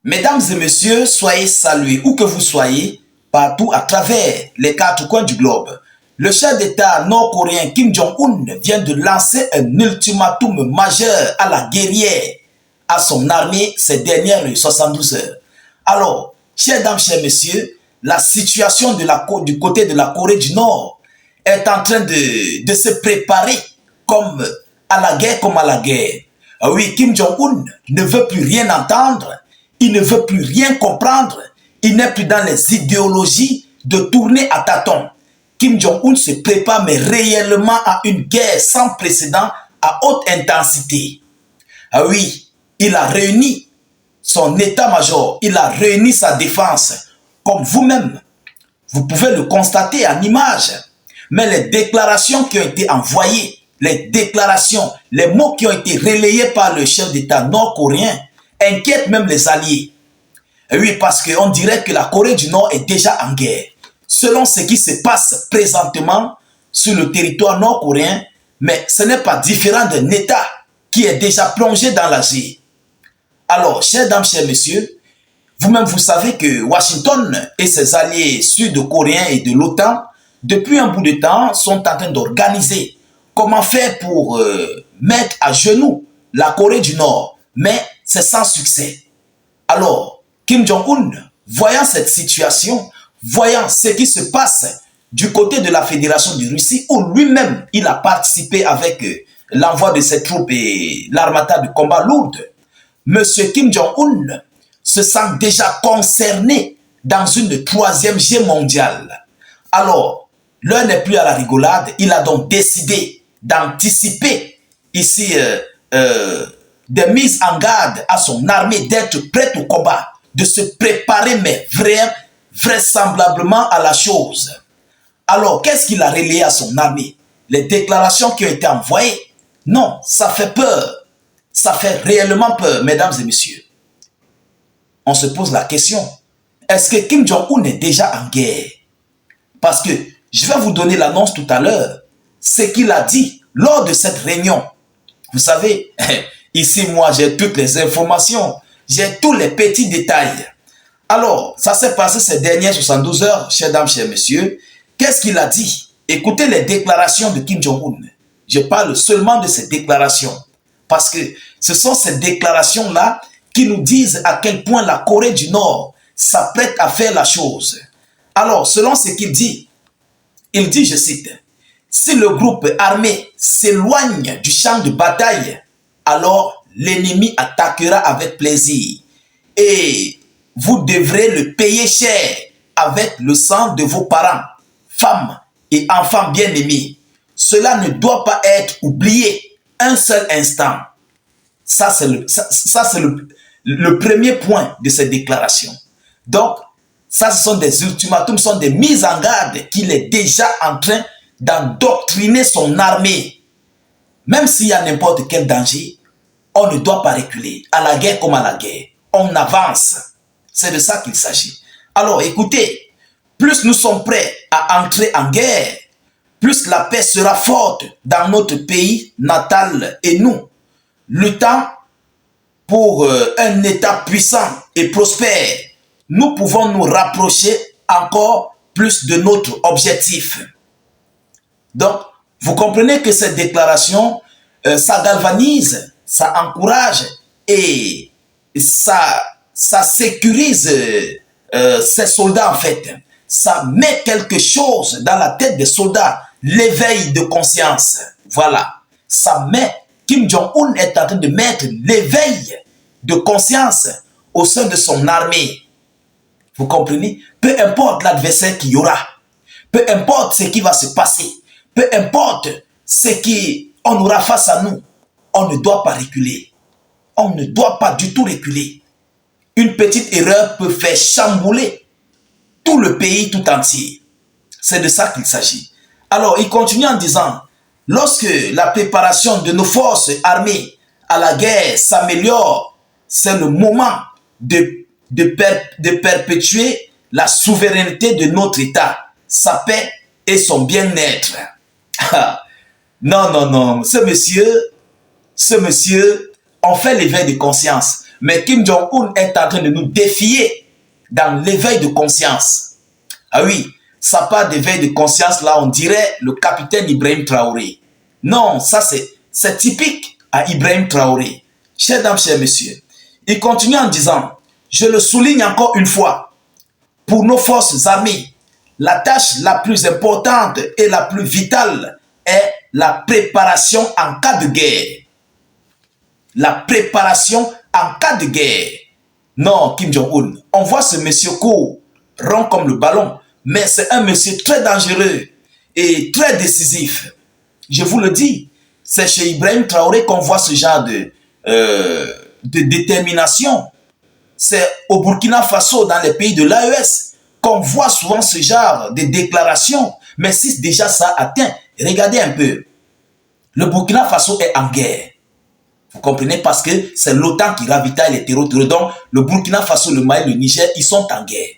Mesdames et messieurs, soyez salués où que vous soyez, partout à travers les quatre coins du globe. Le chef d'État nord-coréen Kim Jong-un vient de lancer un ultimatum majeur à la guerrière, à son armée ces dernières 72 heures. Alors, chers dames, chers messieurs, la situation du côté de la Corée du Nord est en train de se préparer comme à la guerre comme à la guerre. Oui, Kim Jong-un ne veut plus rien entendre. Il ne veut plus rien comprendre. Il n'est plus dans les idéologies de tourner à tâtons. Kim Jong-un se prépare mais réellement à une guerre sans précédent à haute intensité. Ah oui, il a réuni son état-major, il a réuni sa défense. Comme vous-même, vous pouvez le constater en image. Mais les déclarations qui ont été envoyées, les déclarations, les mots qui ont été relayés par le chef d'État nord-coréen, inquiète même les alliés. Et oui, parce qu'on dirait que la Corée du Nord est déjà en guerre. Selon ce qui se passe présentement sur le territoire nord-coréen, mais ce n'est pas différent d'un État qui est déjà plongé dans la guerre. Alors, chers dames, chers messieurs, vous-même vous savez que Washington et ses alliés sud-coréens et de l'OTAN, depuis un bout de temps, sont en train d'organiser comment faire pour mettre à genoux la Corée du Nord. Mais c'est sans succès. Alors, Kim Jong-un, voyant cette situation, voyant ce qui se passe du côté de la Fédération de Russie, où lui-même, il a participé avec l'envoi de ses troupes et l'armada de combat lourde, M. Kim Jong-un se sent déjà concerné dans une troisième guerre mondiale. Alors, l'heure n'est plus à la rigolade, il a donc décidé d'anticiper ici des mises en garde à son armée d'être prête au combat, de se préparer, mais vraisemblablement à la chose. Alors, qu'est-ce qu'il a relayé à son armée? Les déclarations qui ont été envoyées? Non, ça fait peur. Ça fait réellement peur, mesdames et messieurs. On se pose la question, est-ce que Kim Jong-un est déjà en guerre? Parce que, je vais vous donner l'annonce tout à l'heure, ce qu'il a dit lors de cette réunion. Vous savez, ici, moi, j'ai toutes les informations. J'ai tous les petits détails. Alors, ça s'est passé ces dernières 72 heures, chers dames, chers messieurs. Qu'est-ce qu'il a dit? Écoutez les déclarations de Kim Jong-un. Je parle seulement de ces déclarations. Parce que ce sont ces déclarations-là qui nous disent à quel point la Corée du Nord s'apprête à faire la chose. Alors, selon ce qu'il dit, je cite, « Si le groupe armé s'éloigne du champ de bataille, alors l'ennemi attaquera avec plaisir et vous devrez le payer cher avec le sang de vos parents, femmes et enfants bien-aimés. Cela ne doit pas être oublié un seul instant. » Ça, c'est le premier point de cette déclaration. Donc, ça, ce sont des ultimatums, ce sont des mises en garde qu'il est déjà en train d'endoctriner son armée. Même s'il y a n'importe quel danger, on ne doit pas reculer. À la guerre comme à la guerre, on avance. C'est de ça qu'il s'agit. Alors, écoutez, plus nous sommes prêts à entrer en guerre, plus la paix sera forte dans notre pays natal et nous, luttant pour un État puissant et prospère, nous pouvons nous rapprocher encore plus de notre objectif. Donc, vous comprenez que cette déclaration, ça galvanise, ça encourage et ça sécurise ces soldats en fait. Ça met quelque chose dans la tête des soldats, l'éveil de conscience. Voilà, ça met, Kim Jong-un est en train de mettre l'éveil de conscience au sein de son armée. Vous comprenez? Peu importe l'adversaire qu'il y aura, peu importe ce qui va se passer, peu importe ce qu'on aura face à nous, on ne doit pas reculer. On ne doit pas du tout reculer. Une petite erreur peut faire chambouler tout le pays tout entier. C'est de ça qu'il s'agit. Alors, il continue en disant, lorsque la préparation de nos forces armées à la guerre s'améliore, c'est le moment de perpétuer la souveraineté de notre État, sa paix et son bien-être. Non, non, non, ce monsieur, on fait l'éveil de conscience. Mais Kim Jong-un est en train de nous défier dans l'éveil de conscience. Ah oui, ça part d'éveil de conscience, là, on dirait le capitaine Ibrahim Traoré. Non, ça c'est typique à Ibrahim Traoré. Chers dames, chers messieurs, il continue en disant, je le souligne encore une fois, pour nos forces armées, la tâche la plus importante et la plus vitale est la préparation en cas de guerre. La préparation en cas de guerre. Non, Kim Jong-un, on voit ce monsieur court, rond comme le ballon, mais c'est un monsieur très dangereux et très décisif. Je vous le dis, c'est chez Ibrahim Traoré qu'on voit ce genre de détermination. C'est au Burkina Faso, dans les pays de l'AES, qu'on voit souvent ce genre de déclarations. Mais si déjà ça atteint, regardez un peu. Le Burkina Faso est en guerre. Vous comprenez? Parce que c'est l'OTAN qui ravitaille les terreaux. Donc, le Burkina Faso, le Mali, le Niger, ils sont en guerre.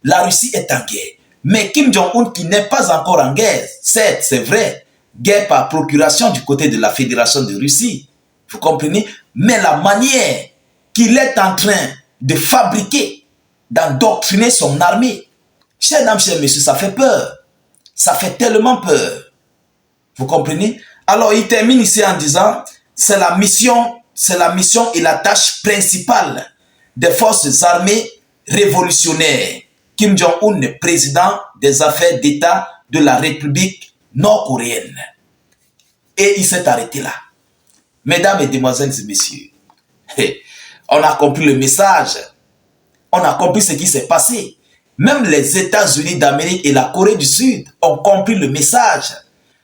La Russie est en guerre. Mais Kim Jong-un qui n'est pas encore en guerre, certes, c'est vrai, guerre par procuration du côté de la Fédération de Russie. Vous comprenez? Mais la manière qu'il est en train de fabriquer, d'endoctriner son armée, chers dames, chers messieurs, ça fait peur. Ça fait tellement peur. Vous comprenez? Alors, il termine ici en disant, c'est la mission et la tâche principale des forces armées révolutionnaires. Kim Jong-un est président des affaires d'État de la République nord-coréenne. Et il s'est arrêté là. Mesdames, Mesdemoiselles et messieurs, on a compris le message. On a compris ce qui s'est passé. Même les États-Unis d'Amérique et la Corée du Sud ont compris le message.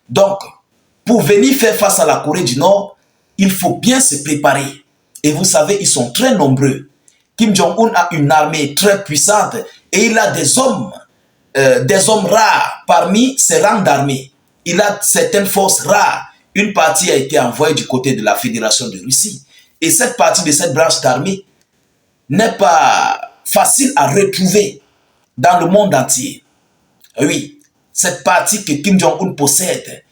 Donc, pour venir faire face à la Corée du Nord, il faut bien se préparer. Et vous savez, ils sont très nombreux. Kim Jong-un a une armée très puissante et il a des hommes rares parmi ses rangs d'armée. Il a certaines forces rares. Une partie a été envoyée du côté de la Fédération de Russie. Et cette partie de cette branche d'armée n'est pas facile à retrouver dans le monde entier. Oui, cette partie que Kim Jong-un possède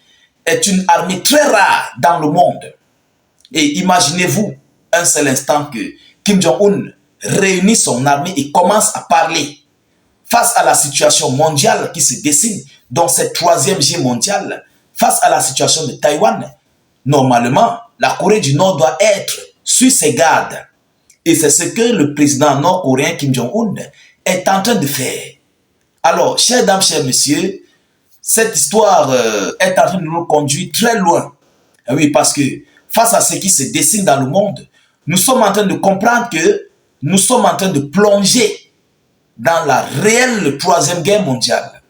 est une armée très rare dans le monde. Et imaginez-vous un seul instant que Kim Jong-un réunit son armée et commence à parler face à la situation mondiale qui se dessine dans cette troisième guerre mondiale, face à la situation de Taïwan. Normalement, la Corée du Nord doit être sur ses gardes. Et c'est ce que le président nord-coréen Kim Jong-un est en train de faire. Alors, chères dames, chers messieurs, cette histoire est en train de nous conduire très loin. Oui, parce que face à ce qui se dessine dans le monde, nous sommes en train de comprendre que nous sommes en train de plonger dans la réelle troisième guerre mondiale.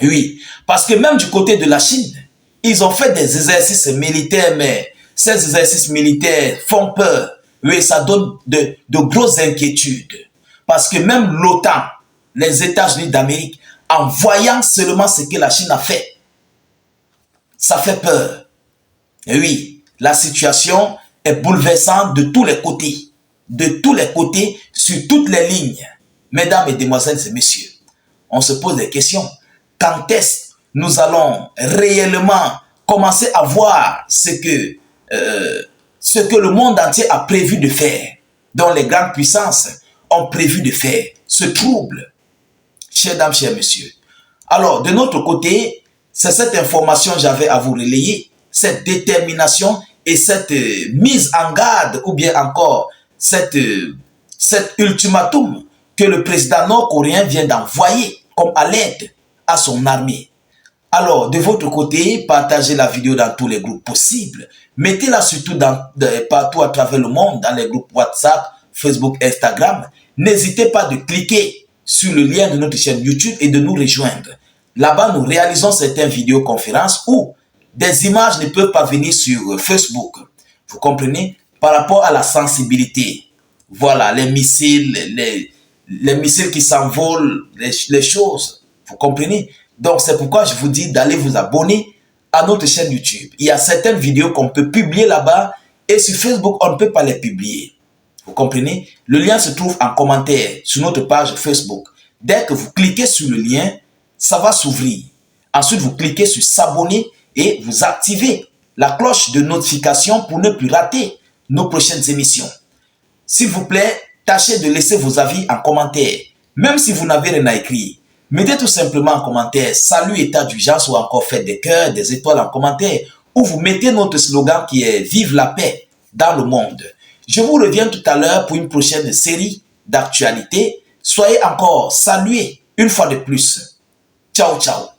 Oui, parce que même du côté de la Chine, ils ont fait des exercices militaires, mais ces exercices militaires font peur. Oui, ça donne de grosses inquiétudes. Parce que même l'OTAN, les États-Unis d'Amérique, en voyant seulement ce que la Chine a fait, ça fait peur. Et oui, la situation est bouleversante de tous les côtés. De tous les côtés, sur toutes les lignes. Mesdames, Mesdemoiselles et messieurs, on se pose des questions. Quand est-ce que nous allons réellement commencer à voir ce que le monde entier a prévu de faire, dont les grandes puissances ont prévu de faire, ce trouble, chers dames, chers messieurs. Alors, de notre côté, c'est cette information que j'avais à vous relayer, cette détermination et cette mise en garde, ou bien encore cet ultimatum que le président nord-coréen vient d'envoyer comme alerte à son armée. Alors, de votre côté, partagez la vidéo dans tous les groupes possibles. Mettez-la surtout partout à travers le monde, dans les groupes WhatsApp, Facebook, Instagram. N'hésitez pas de cliquer sur le lien de notre chaîne YouTube et de nous rejoindre. Là-bas, nous réalisons certaines vidéoconférences où des images ne peuvent pas venir sur Facebook. Vous comprenez? Par rapport à la sensibilité. Voilà, les missiles, les missiles qui s'envolent, les choses. Vous comprenez? Donc, c'est pourquoi je vous dis d'aller vous abonner à notre chaîne YouTube. Il y a certaines vidéos qu'on peut publier là-bas et sur Facebook, on ne peut pas les publier. Vous comprenez? Le lien se trouve en commentaire sur notre page Facebook. Dès que vous cliquez sur le lien, ça va s'ouvrir. Ensuite, vous cliquez sur s'abonner et vous activez la cloche de notification pour ne plus rater nos prochaines émissions. s'il vous plaît, tâchez de laisser vos avis en commentaire. Même si vous n'avez rien à écrire, mettez tout simplement en commentaire salut état d'urgence ou encore faites des cœurs, des étoiles en commentaire, ou vous mettez notre slogan qui est vive la paix dans le monde. Je vous reviens tout à l'heure pour une prochaine série d'actualités. Soyez encore salués une fois de plus. Ciao, ciao.